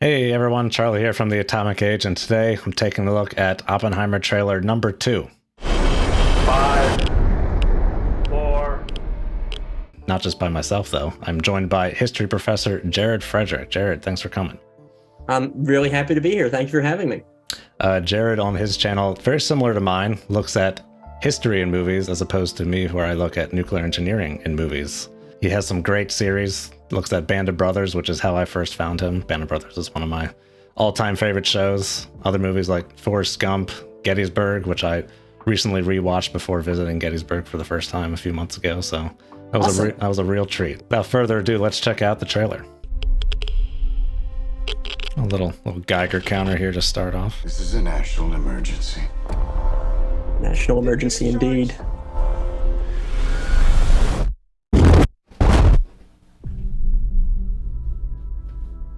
Hey everyone, Charlie here from the Atomic Age, and today I'm taking a look at Oppenheimer trailer number 2. 5, 4. Not just by myself though. I'm joined by history professor Jared Frederick. Jared, thanks for coming. I'm really happy to be here. Thank you for having me. Jared on his channel, very similar to mine, looks at history in movies as opposed to me where I look at nuclear engineering in movies. He has some great series, looks at Band of Brothers, which is how I first found him. Band of Brothers is one of my all-time favorite shows. Other movies like Forrest Gump, Gettysburg, which I recently rewatched before visiting Gettysburg for the first time a few months ago, so that was, awesome. that was a real treat. Without further ado, let's check out the trailer. A little Geiger counter here to start off. This is a national emergency. National emergency indeed.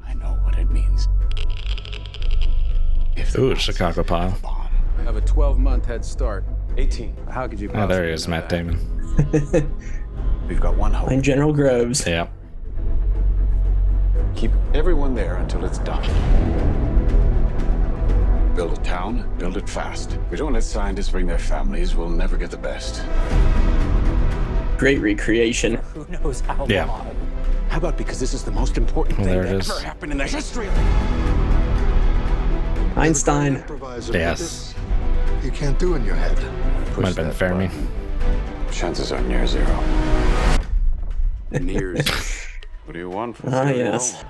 I know what it means. If the Ooh, Nazis Chicago Pile. bomb, I have a 12-month head start. 18. How could you Oh, possibly there he is, know Matt that? Damon. we've got one hope. I'm General Groves. Yeah. Keep everyone there until it's done. Build a town, build it fast. If we don't let scientists bring their families, we'll never get the best. Great recreation. Who knows how Yeah. long? How about because this is the most important Well, thing there it that is. ever happened in the history of Einstein. Improvise a Yes. purpose you can't do in your head. Might have been Fermi. Chances are near zero. Near zero. What do you want from Ah, zero? yes.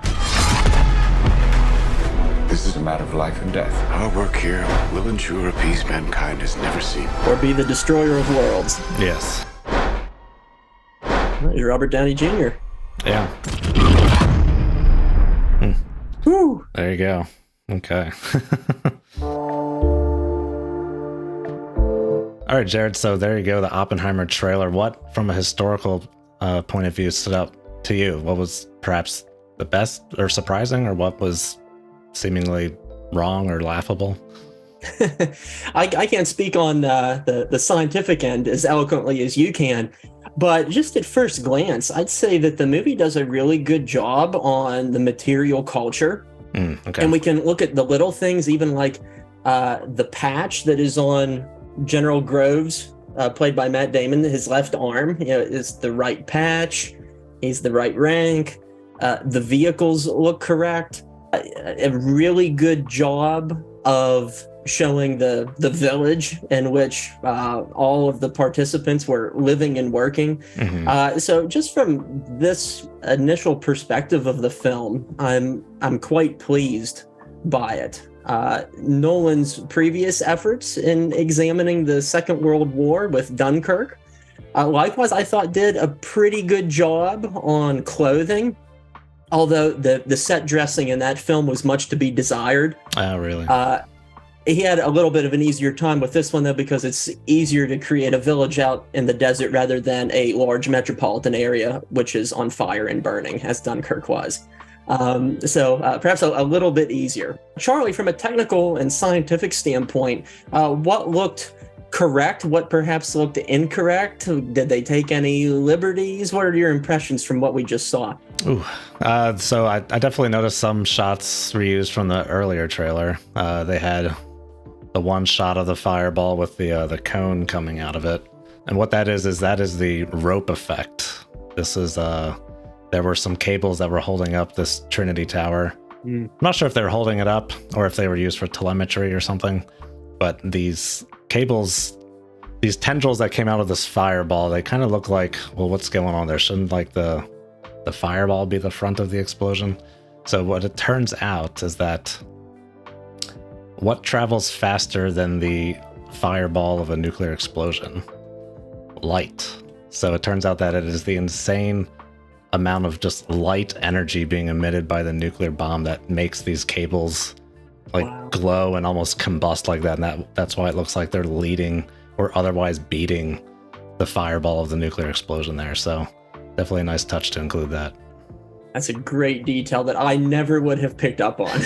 This is a matter of life and death. Our work here will ensure a peace mankind has never seen. Or be the destroyer of worlds. Yes. There's Robert Downey Jr. Yeah. Whew. There you go. Okay. All right, Jared. So there you go. The Oppenheimer trailer. What, from a historical point of view, stood out to you? What was perhaps the best or surprising, or what was seemingly wrong or laughable? I can't speak on the scientific end as eloquently as you can, but just at first glance, I'd say that the movie does a really good job on the material culture. Okay. And we can look at the little things, even like the patch that is on General Groves, played by Matt Damon. His left arm, is the right patch. He's the right rank. The vehicles look correct. A really good job of showing the village in which all of the participants were living and working. So just from this initial perspective of the film, I'm quite pleased by it. Nolan's previous efforts in examining the Second World War with Dunkirk, likewise, I thought did a pretty good job on clothing. Although the set dressing in that film was much to be desired. Oh, really? He had a little bit of an easier time with this one, though, because it's easier to create a village out in the desert rather than a large metropolitan area, which is on fire and burning, as Dunkirk was. So perhaps a little bit easier. Charlie, from a technical and scientific standpoint, what looked correct? What perhaps looked incorrect? Did they take any liberties? What are your impressions from what we just saw? Ooh. So I definitely noticed some shots reused from the earlier trailer. They had the one shot of the fireball with the cone coming out of it. And what that is the rope effect. This is, there were some cables that were holding up this Trinity Tower. I'm not sure if they were holding it up or if they were used for telemetry or something, but these cables, these tendrils that came out of this fireball, they kind of look like, well, what's going on there? Shouldn't like the fireball be the front of the explosion? So what it turns out is that what travels faster than the fireball of a nuclear explosion? Light. So it turns out that it is the insane amount of just light energy being emitted by the nuclear bomb that makes these cables glow and almost combust like that. And that's why it looks like they're leading or otherwise beating the fireball of the nuclear explosion there. So definitely a nice touch to include that. That's a great detail that I never would have picked up on.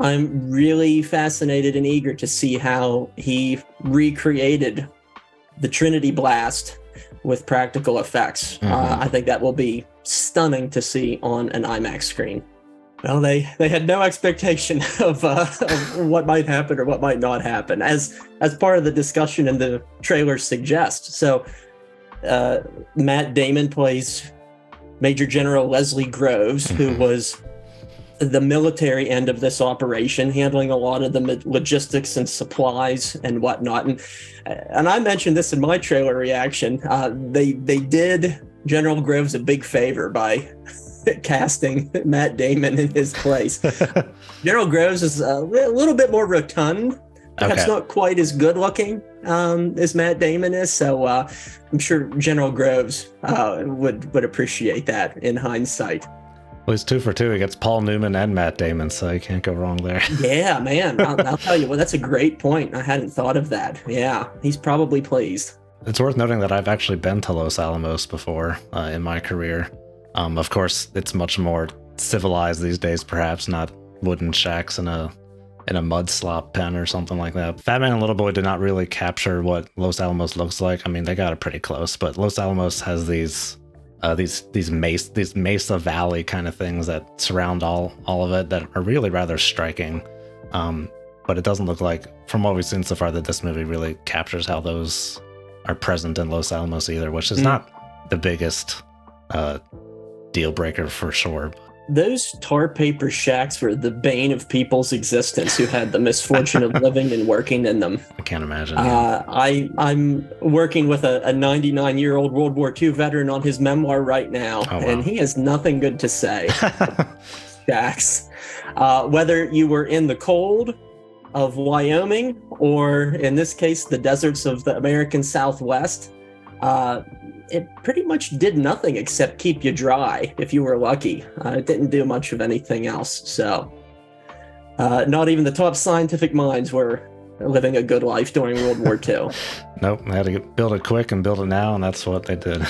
I'm really fascinated and eager to see how he recreated the Trinity blast with practical effects. I think that will be stunning to see on an IMAX screen. Well, they had no expectation of what might happen or what might not happen, as part of the discussion in the trailer suggests. So, Matt Damon plays Major General Leslie Groves, who was the military end of this operation, handling a lot of the logistics and supplies and whatnot. And I mentioned this in my trailer reaction. They did General Groves a big favor by casting Matt Damon in his place. General Groves is a little bit more rotund, perhaps not quite as good looking as Matt Damon is. So I'm sure General Groves would appreciate that in hindsight. Well, he's 2 for 2. He gets Paul Newman and Matt Damon, so you can't go wrong there. Yeah, man. I'll tell you what, that's a great point. I hadn't thought of that. Yeah, he's probably pleased. It's worth noting that I've actually been to Los Alamos before in my career. Of course, it's much more civilized these days, perhaps not wooden shacks in a mud slop pen or something like that. Fat Man and Little Boy did not really capture what Los Alamos looks like. I mean, they got it pretty close, but Los Alamos has these Mesa Valley kind of things that surround all of it that are really rather striking. But it doesn't look like, from what we've seen so far, that this movie really captures how those are present in Los Alamos either, which is not the biggest deal breaker for sure. Those tar paper shacks were the bane of people's existence who had the misfortune of living and working in them. I can't imagine. I'm working with a 99-year-old World War II veteran on his memoir right now, and he has nothing good to say. Shacks. Whether you were in the cold of Wyoming or, in this case, the deserts of the American Southwest, it pretty much did nothing except keep you dry if you were lucky. It didn't do much of anything else. So not even the top scientific minds were living a good life during World War II. Nope, they had to build it quick and build it now, and that's what they did.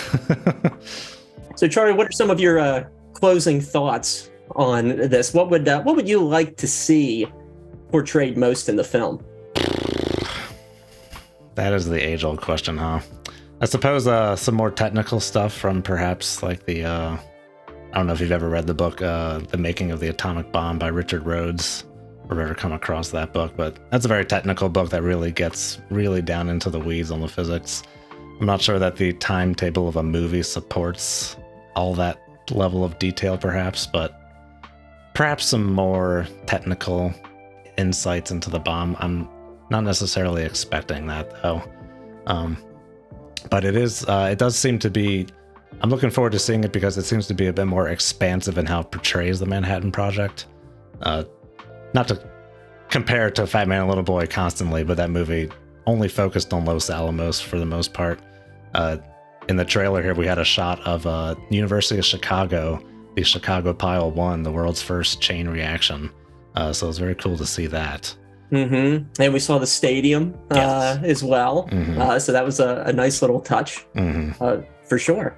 So Charlie, what are some of your closing thoughts on this? What would you like to see portrayed most in the film? That is the age-old question, huh? I suppose some more technical stuff from perhaps like the, I don't know if you've ever read the book, The Making of the Atomic Bomb by Richard Rhodes, or ever come across that book, but that's a very technical book that really gets really down into the weeds on the physics. I'm not sure that the timetable of a movie supports all that level of detail perhaps, but perhaps some more technical insights into the bomb. I'm not necessarily expecting that though. But it does seem to be, I'm looking forward to seeing it because it seems to be a bit more expansive in how it portrays the Manhattan Project. Not to compare it to Fat Man and Little Boy constantly, but that movie only focused on Los Alamos for the most part. In the trailer here, we had a shot of University of Chicago, the Chicago Pile 1, the world's first chain reaction. So it was very cool to see that. Mm-hmm. And we saw the stadium as well. Mm-hmm. So that was a nice little touch for sure.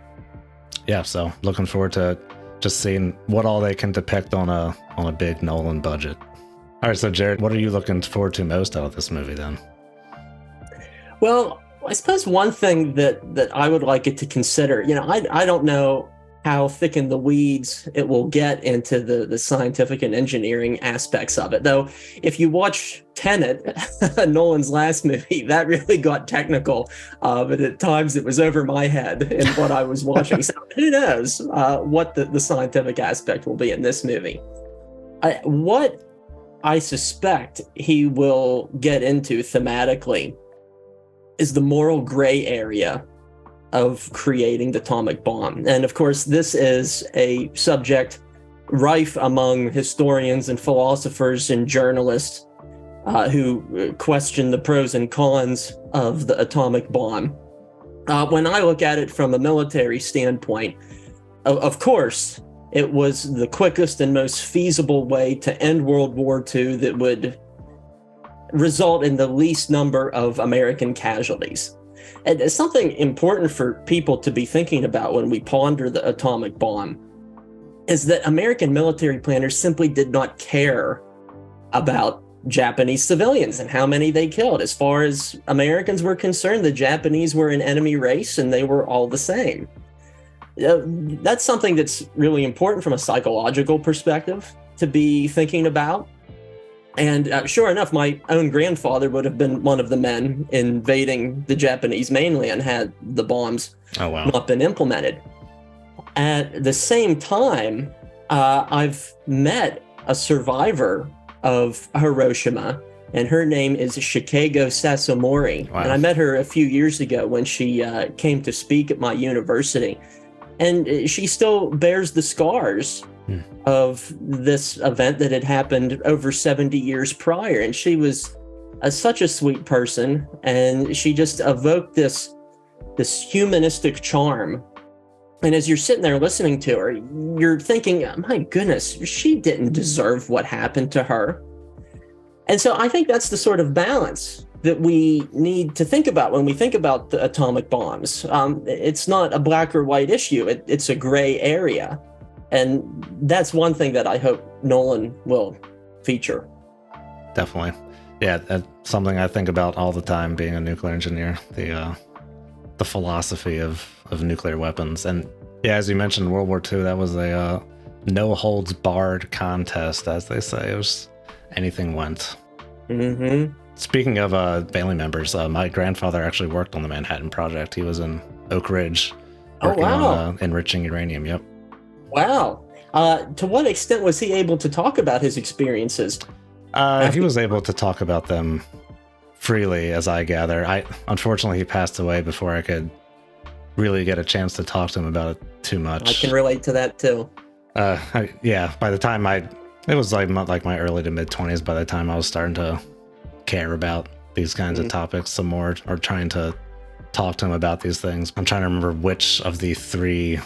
Yeah, so looking forward to just seeing what all they can depict on a big Nolan budget. All right, so Jared, what are you looking forward to most out of this movie then? Well, I suppose one thing that I would like it to consider, I don't know how thick in the weeds it will get into the scientific and engineering aspects of it. Though, if you watch Tenet, Nolan's last movie, that really got technical, but at times it was over my head in what I was watching. So who knows what the scientific aspect will be in this movie. What I suspect he will get into thematically is the moral gray area of creating the atomic bomb. And of course, this is a subject rife among historians and philosophers and journalists who question the pros and cons of the atomic bomb. When I look at it from a military standpoint, of course, it was the quickest and most feasible way to end World War II that would result in the least number of American casualties. And it's something important for people to be thinking about when we ponder the atomic bomb, is that American military planners simply did not care about Japanese civilians and how many they killed. As far as Americans were concerned, the Japanese were an enemy race and they were all the same. That's something that's really important from a psychological perspective to be thinking about. And sure enough, my own grandfather would have been one of the men invading the Japanese mainland had the bombs not been implemented. At the same time, I've met a survivor of Hiroshima, and her name is Shikego Sasomori. Wow. And I met her a few years ago when she came to speak at my university. And she still bears the scars of this event that had happened over 70 years prior. And she was such a sweet person, and she just evoked this humanistic charm. And as you're sitting there listening to her, you're thinking, my goodness, she didn't deserve what happened to her. And so I think that's the sort of balance that we need to think about when we think about the atomic bombs. It's not a black or white issue. It's a gray area. And that's one thing that I hope Nolan will feature. Definitely. Yeah, that's something I think about all the time being a nuclear engineer, the philosophy of nuclear weapons. And yeah, as you mentioned, World War II, that was a no holds barred contest, as they say. It was anything went. Mm-hmm. Speaking of family members, my grandfather actually worked on the Manhattan Project. He was in Oak Ridge working on enriching uranium. Yep. Wow. To what extent was he able to talk about his experiences? He was able to talk about them freely, as I gather. Unfortunately, he passed away before I could really get a chance to talk to him about it too much. I can relate to that too. Yeah, by the time it was like my early to mid 20s by the time I was starting to care about these kinds of topics some more, or trying to talk to him about these things. I'm trying to remember which of the 3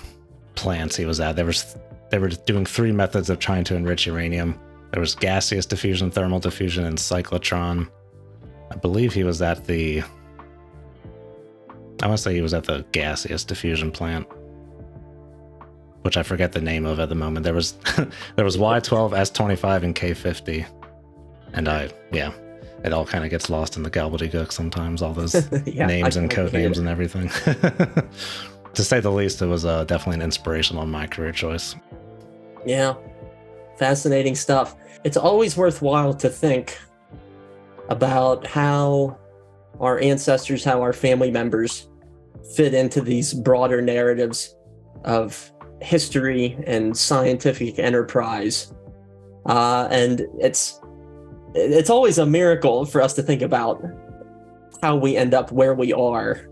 plants he was at. They were doing 3 methods of trying to enrich uranium. There was gaseous diffusion, thermal diffusion, and cyclotron. I believe he was at the gaseous diffusion plant, which I forget the name of at the moment. There was Y12, S25, and K50. And it all kind of gets lost in the gobbledygook sometimes, all those names and code names and everything. To say the least, it was definitely an inspiration on my career choice. Yeah, fascinating stuff. It's always worthwhile to think about how our ancestors, how our family members fit into these broader narratives of history and scientific enterprise. And it's always a miracle for us to think about how we end up where we are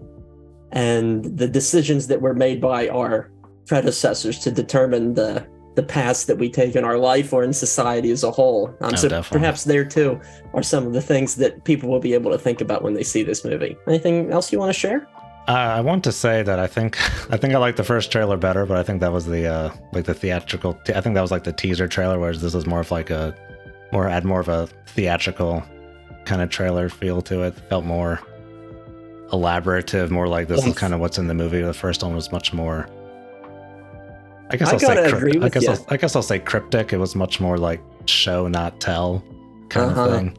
and the decisions that were made by our predecessors to determine the paths that we take in our life or in society as a whole. So definitely. Perhaps there too are some of the things that people will be able to think about when they see this movie. Anything else you want to share? I want to say that I think I like the first trailer better, but I think that was the theatrical. I think that was like the teaser trailer, whereas this is more of like had more of a theatrical kind of trailer feel to it. Felt more elaborative, more like this is kind of what's in the movie. The first one was much more. I guess I'll say cryptic. It was much more like show not tell kind of thing.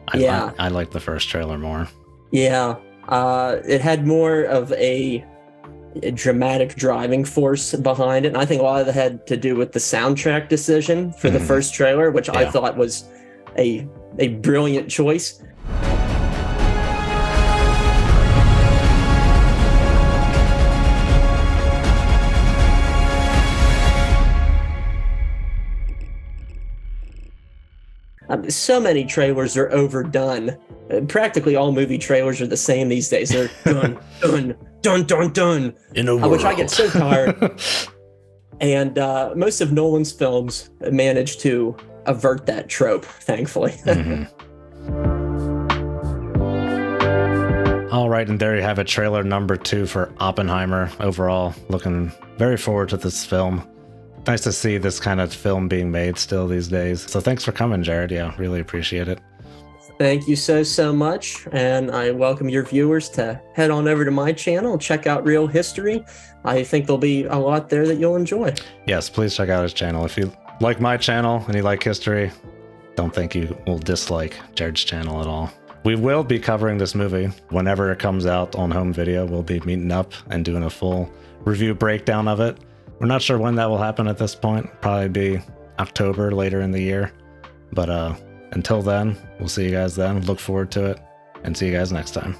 I like the first trailer more. Yeah. It had more of a dramatic driving force behind it. And I think a lot of that had to do with the soundtrack decision for the first trailer, which I thought was a brilliant choice. So many trailers are overdone. Practically all movie trailers are the same these days. They're dun, dun, dun, dun, dun. In a world. Which I get so tired. And most of Nolan's films manage to avert that trope, thankfully. All right, and there you have it. Trailer number 2 for Oppenheimer. Overall, looking very forward to this film. Nice to see this kind of film being made still these days. So thanks for coming, Jared. Yeah, really appreciate it. Thank you so much. And I welcome your viewers to head on over to my channel, check out Real History. I think there'll be a lot there that you'll enjoy. Yes, please check out his channel. If you like my channel and you like history, don't think you will dislike Jared's channel at all. We will be covering this movie whenever it comes out on home video. We'll be meeting up and doing a full review breakdown of it. We're not sure when that will happen at this point. Probably be October later in the year. But until then, we'll see you guys then. Look forward to it and see you guys next time.